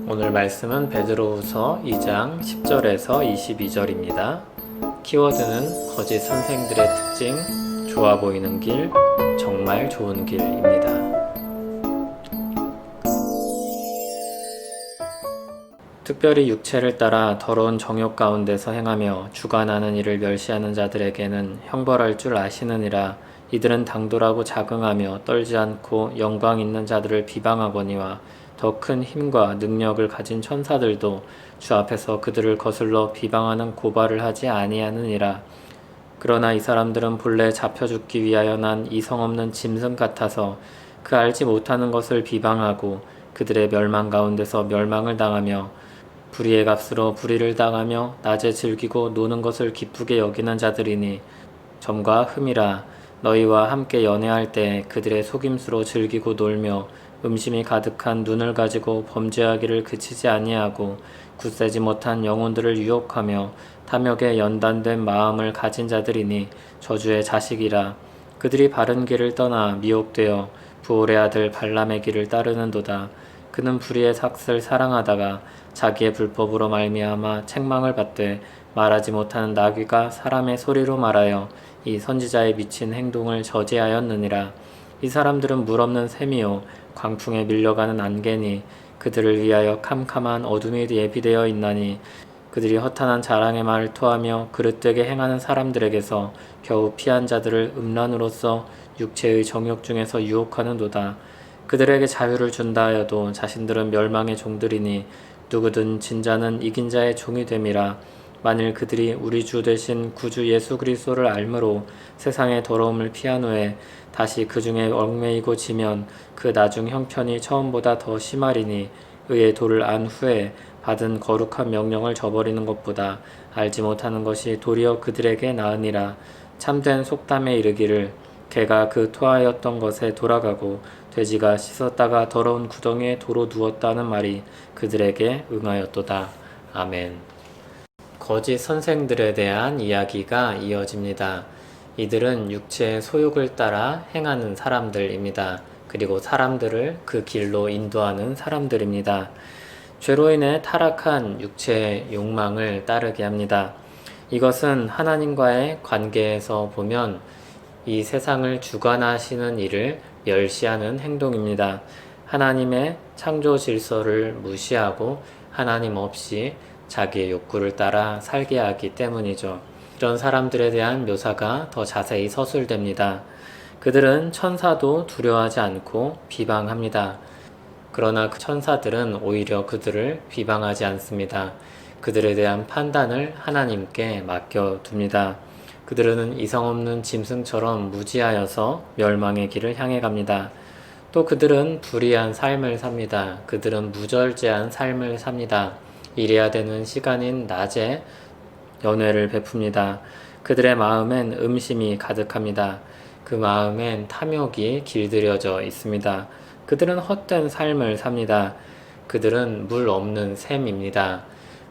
오늘 말씀은 베드로후서 2장 10절에서 22절입니다. 키워드는 거짓 선생들의 특징, 좋아 보이는 길, 정말 좋은 길입니다. 특별히 육체를 따라 더러운 정욕 가운데서 행하며 주관하는 일을 멸시하는 자들에게는 형벌할 줄 아시느니라. 이들은 당돌하고 자긍하며 떨지 않고 영광 있는 자들을 비방하거니와 더 큰 힘과 능력을 가진 천사들도 주 앞에서 그들을 거슬러 비방하는 고발을 하지 아니하느니라. 그러나 이 사람들은 본래 잡혀 죽기 위하여 난 이성 없는 짐승 같아서 그 알지 못하는 것을 비방하고 그들의 멸망 가운데서 멸망을 당하며 불의의 값으로 불의를 당하며 낮에 즐기고 노는 것을 기쁘게 여기는 자들이니 점과 흠이라. 너희와 함께 연애할 때 그들의 속임수로 즐기고 놀며 음심이 가득한 눈을 가지고 범죄하기를 그치지 아니하고 굳세지 못한 영혼들을 유혹하며 탐욕에 연단된 마음을 가진 자들이니 저주의 자식이라. 그들이 바른 길을 떠나 미혹되어 부올의 아들 발람의 길을 따르는도다. 그는 불의의 삭을 사랑하다가 자기의 불법으로 말미암아 책망을 받되 말하지 못하는 나귀가 사람의 소리로 말하여 이 선지자의 미친 행동을 저지하였느니라. 이 사람들은 물 없는 샘이요 광풍에 밀려가는 안개니 그들을 위하여 캄캄한 어둠이 예비되어 있나니 그들이 허탄한 자랑의 말을 토하며 그릇되게 행하는 사람들에게서 겨우 피한 자들을 음란으로써 육체의 정욕 중에서 유혹하는도다. 그들에게 자유를 준다 하여도 자신들은 멸망의 종들이니 누구든 진자는 이긴 자의 종이 됨이라. 만일 그들이 우리 주 되신 구주 예수 그리스도를 알므로 세상의 더러움을 피한 후에 다시 그 중에 얽매이고 지면 그 나중 형편이 처음보다 더 심하리니 의의 도를 안 후에 받은 거룩한 명령을 저버리는 것보다 알지 못하는 것이 도리어 그들에게 나으니라. 참된 속담에 이르기를 개가 그 토하였던 것에 돌아가고 돼지가 씻었다가 더러운 구덩이에 도로 누웠다는 말이 그들에게 응하였도다. 아멘. 거짓 선생들에 대한 이야기가 이어집니다. 이들은 육체의 소욕을 따라 행하는 사람들입니다. 그리고 사람들을 그 길로 인도하는 사람들입니다. 죄로 인해 타락한 육체의 욕망을 따르게 합니다. 이것은 하나님과의 관계에서 보면 이 세상을 주관하시는 일을 멸시하는 행동입니다. 하나님의 창조 질서를 무시하고 하나님 없이 자기의 욕구를 따라 살게 하기 때문이죠. 이런 사람들에 대한 묘사가 더 자세히 서술됩니다. 그들은 천사도 두려워하지 않고 비방합니다. 그러나 그 천사들은 오히려 그들을 비방하지 않습니다. 그들에 대한 판단을 하나님께 맡겨둡니다. 그들은 이성 없는 짐승처럼 무지하여서 멸망의 길을 향해 갑니다. 또 그들은 불의한 삶을 삽니다. 그들은 무절제한 삶을 삽니다. 일해야 되는 시간인 낮에 연회를 베풉니다. 그들의 마음엔 음심이 가득합니다. 그 마음엔 탐욕이 길들여져 있습니다. 그들은 헛된 삶을 삽니다. 그들은 물 없는 샘입니다.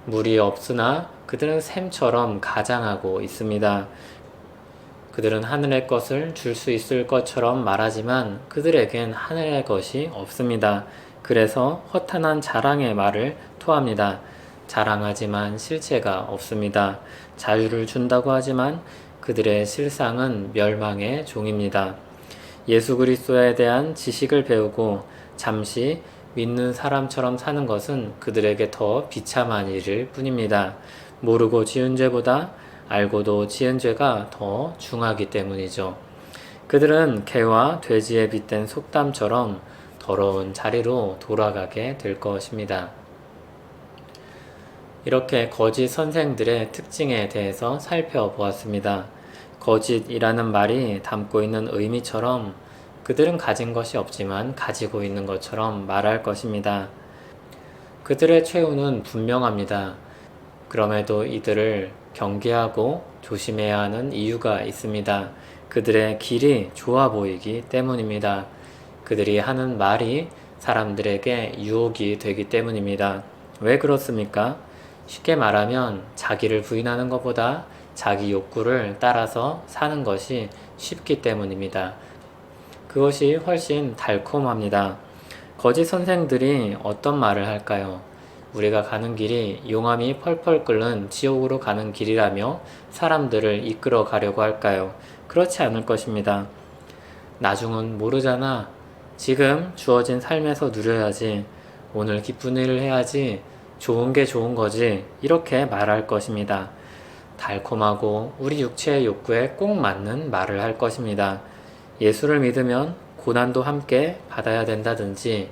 물이 없으나 그들은 샘처럼 가장하고 있습니다. 그들은 하늘의 것을 줄 수 있을 것처럼 말하지만 그들에겐 하늘의 것이 없습니다. 그래서 허탄한 자랑의 말을 토합니다. 자랑하지만 실체가 없습니다. 자유를 준다고 하지만 그들의 실상은 멸망의 종입니다. 예수 그리스도에 대한 지식을 배우고 잠시 믿는 사람처럼 사는 것은 그들에게 더 비참한 일일 뿐입니다. 모르고 지은 죄보다 알고도 지은 죄가 더 중하기 때문이죠. 그들은 개와 돼지에 빗댄 속담처럼 더러운 자리로 돌아가게 될 것입니다. 이렇게 거짓 선생들의 특징에 대해서 살펴보았습니다. 거짓이라는 말이 담고 있는 의미처럼 그들은 가진 것이 없지만 가지고 있는 것처럼 말할 것입니다. 그들의 최후는 분명합니다. 그럼에도 이들을 경계하고 조심해야 하는 이유가 있습니다. 그들의 길이 좋아 보이기 때문입니다. 그들이 하는 말이 사람들에게 유혹이 되기 때문입니다. 왜 그렇습니까? 쉽게 말하면 자기를 부인하는 것보다 자기 욕구를 따라서 사는 것이 쉽기 때문입니다. 그것이 훨씬 달콤합니다. 거짓 선생들이 어떤 말을 할까요? 우리가 가는 길이 용암이 펄펄 끓는 지옥으로 가는 길이라며 사람들을 이끌어 가려고 할까요? 그렇지 않을 것입니다. 나중은 모르잖아. 지금 주어진 삶에서 누려야지. 오늘 기쁜 일을 해야지. 좋은 게 좋은 거지. 이렇게 말할 것입니다. 달콤하고 우리 육체의 욕구에 꼭 맞는 말을 할 것입니다. 예수를 믿으면 고난도 함께 받아야 된다든지,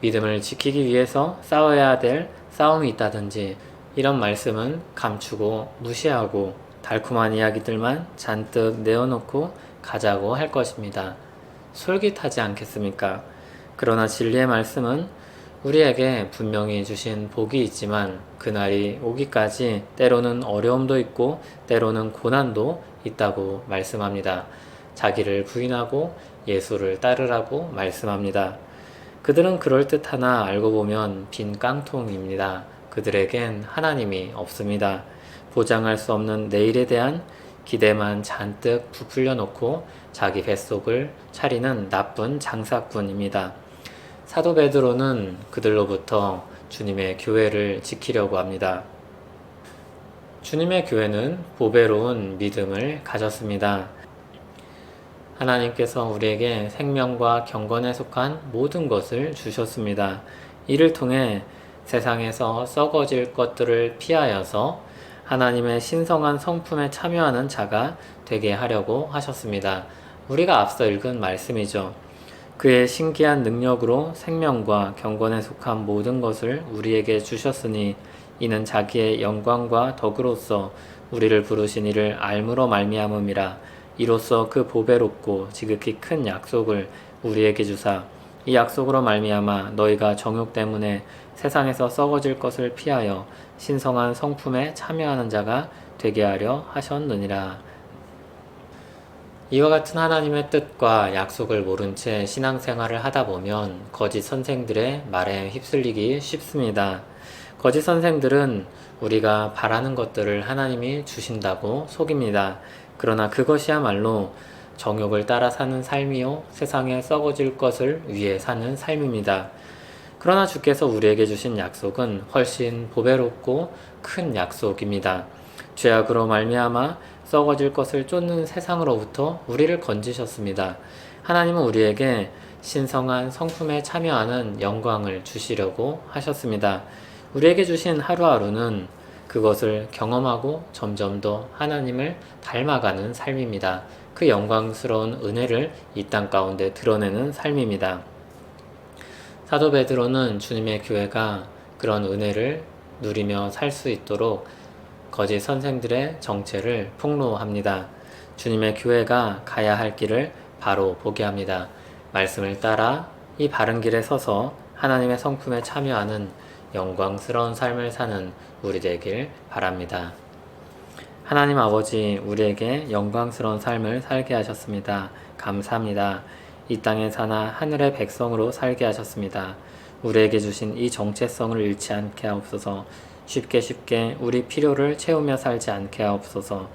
믿음을 지키기 위해서 싸워야 될 싸움이 있다든지, 이런 말씀은 감추고 무시하고 달콤한 이야기들만 잔뜩 내어놓고 가자고 할 것입니다. 솔깃하지 않겠습니까? 그러나 진리의 말씀은 우리에게 분명히 주신 복이 있지만 그날이 오기까지 때로는 어려움도 있고 때로는 고난도 있다고 말씀합니다. 자기를 부인하고 예수를 따르라고 말씀합니다. 그들은 그럴듯하나 알고 보면 빈 깡통입니다. 그들에겐 하나님이 없습니다. 보장할 수 없는 내일에 대한 기대만 잔뜩 부풀려 놓고 자기 뱃속을 차리는 나쁜 장사꾼입니다. 사도 베드로는 그들로부터 주님의 교회를 지키려고 합니다. 주님의 교회는 보배로운 믿음을 가졌습니다. 하나님께서 우리에게 생명과 경건에 속한 모든 것을 주셨습니다. 이를 통해 세상에서 썩어질 것들을 피하여서 하나님의 신성한 성품에 참여하는 자가 되게 하려고 하셨습니다. 우리가 앞서 읽은 말씀이죠. 그의 신기한 능력으로 생명과 경건에 속한 모든 것을 우리에게 주셨으니 이는 자기의 영광과 덕으로서 우리를 부르신 이를 알므로 말미암음이라. 이로써 그 보배롭고 지극히 큰 약속을 우리에게 주사 이 약속으로 말미암아 너희가 정욕 때문에 세상에서 썩어질 것을 피하여 신성한 성품에 참여하는 자가 되게 하려 하셨느니라. 이와 같은 하나님의 뜻과 약속을 모른 채 신앙생활을 하다 보면 거짓 선생들의 말에 휩쓸리기 쉽습니다. 거짓 선생들은 우리가 바라는 것들을 하나님이 주신다고 속입니다. 그러나 그것이야말로 정욕을 따라 사는 삶이요 세상에 썩어질 것을 위해 사는 삶입니다. 그러나 주께서 우리에게 주신 약속은 훨씬 보배롭고 큰 약속입니다. 죄악으로 말미암아 썩어질 것을 쫓는 세상으로부터 우리를 건지셨습니다. 하나님은 우리에게 신성한 성품에 참여하는 영광을 주시려고 하셨습니다. 우리에게 주신 하루하루는 그것을 경험하고 점점 더 하나님을 닮아가는 삶입니다. 그 영광스러운 은혜를 이 땅 가운데 드러내는 삶입니다. 사도 베드로는 주님의 교회가 그런 은혜를 누리며 살 수 있도록 거짓 선생들의 정체를 폭로합니다. 주님의 교회가 가야 할 길을 바로 보게 합니다. 말씀을 따라 이 바른 길에 서서 하나님의 성품에 참여하는 영광스러운 삶을 사는 우리 되길 바랍니다. 하나님 아버지, 우리에게 영광스러운 삶을 살게 하셨습니다. 감사합니다. 이 땅에 사나 하늘의 백성으로 살게 하셨습니다. 우리에게 주신 이 정체성을 잃지 않게 하옵소서. 쉽게 우리 필요를 채우며 살지 않게 하옵소서.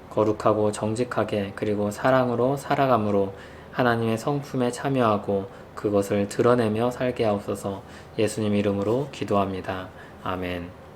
거룩하고 정직하게 그리고 사랑으로 살아감으로 하나님의 성품에 참여하고 그것을 드러내며 살게 하옵소서. 예수님 이름으로 기도합니다. 아멘.